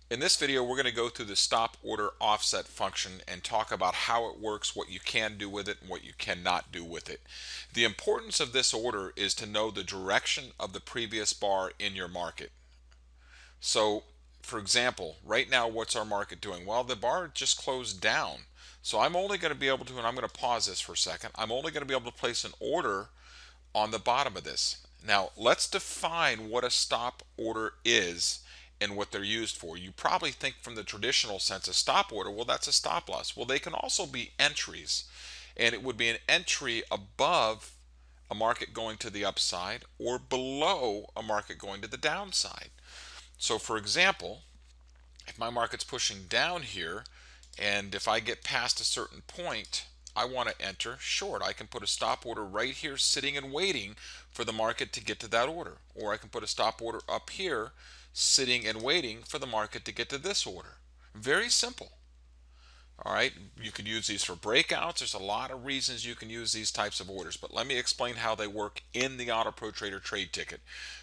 In this video, we're going to go through the stop order offset function and talk about how it works, what you can do with it, and what you cannot do with it. The importance of this order is to know the direction of the previous bar in your market. So, for example, right now, what's our market doing? Well, the bar just closed down. So I'm only going to be able to, and I'm going to pause this for a second, I'm only going to be able to place an order on the bottom of this. Now, let's define what a stop order is and what they're used for. You probably think from the traditional sense, a stop order, well, that's a stop loss. Well, they can also be entries, and it would be an entry above a market going to the upside or below a market going to the downside. So, for example, if my market's pushing down here, and if I get past a certain point, I want to enter short. I can put a stop order right here sitting and waiting for the market to get to that order. Or I can put a stop order up here sitting and waiting for the market to get to this order. Very simple. All right, you can use these for breakouts. There's a lot of reasons you can use these types of orders, but let me explain how they work in the Auto Pro Trader trade ticket,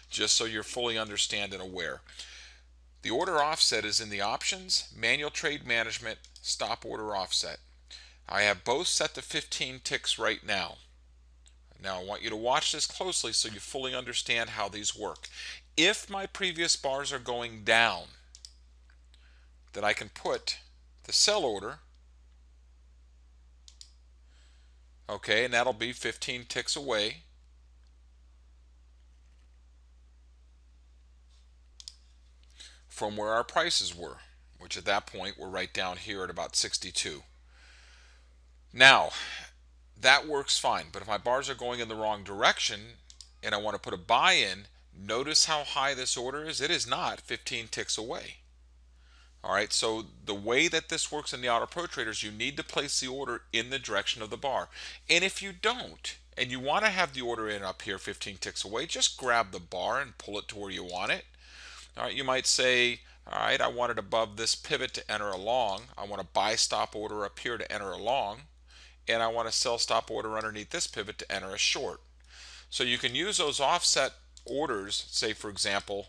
just so you're fully understand and aware. The order offset is in the options, manual trade management, stop order offset. I have both set to 15 ticks right now. Now I want you to watch this closely so you fully understand how these work. If my previous bars are going down, then I can put the sell order, okay, and that'll be 15 ticks away. From where our prices were, which at that point were right down here at about 62. Now, that works fine, but if my bars are going in the wrong direction and I want to put a buy in, notice how high this order is. It is not 15 ticks away. All right, so the way that this works in the Auto Pro Traders, you need to place the order in the direction of the bar. And if you don't, and you want to have the order in up here 15 ticks away, just grab the bar and pull it to where you want it. All right, you might say, all right, I want it above this pivot to enter a long. I want a buy stop order up here to enter a long. And I want a sell stop order underneath this pivot to enter a short. So you can use those offset orders, say for example,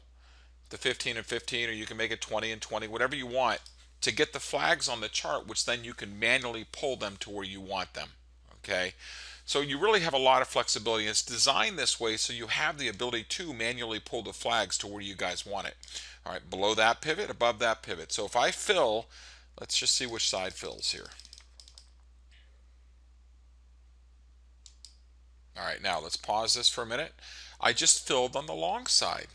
the 15 and 15, or you can make it 20 and 20, whatever you want, to get the flags on the chart, which then you can manually pull them to where you want them. Okay, so you really have a lot of flexibility. It's designed this way so you have the ability to manually pull the flags to where you guys want it. All right, below that pivot, above that pivot. So if I fill, let's just see which side fills here. All right, now let's pause this for a minute. I just filled on the long side.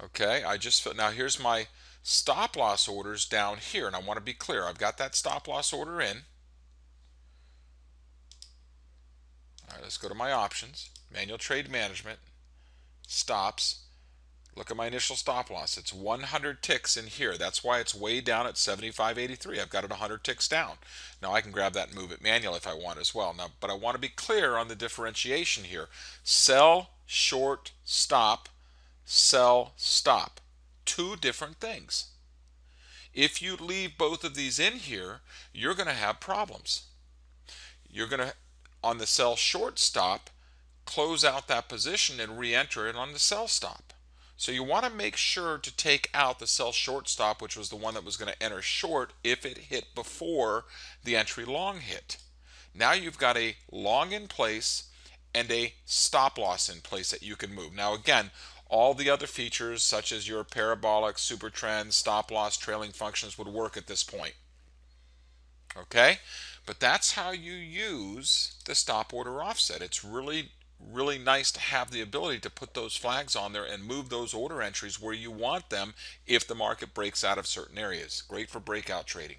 Okay, I just filled. Now here's my stop loss orders down here, and I want to be clear. I've got that stop loss order in. All right, let's go to my options, manual trade management, stops. Look at my initial stop loss. It's 100 ticks in here. That's why it's way down at 75.83. I've got it 100 ticks down. Now I can grab that and move it manually if I want as well. Now, but I want to be clear on the differentiation here. Sell, short, stop, sell, stop. Two different things. If you leave both of these in here, you're going to have problems. You're going to, on the sell short stop, close out that position and re-enter it on the sell stop. So you want to make sure to take out the sell short stop, which was the one that was going to enter short if it hit before the entry long hit. Now you've got a long in place and a stop loss in place that you can move. Now again, all the other features such as your parabolic, super trend, stop loss, trailing functions would work at this point. Okay? But that's how you use the stop order offset. It's really nice to have the ability to put those flags on there and move those order entries where you want them if the market breaks out of certain areas. Great for breakout trading.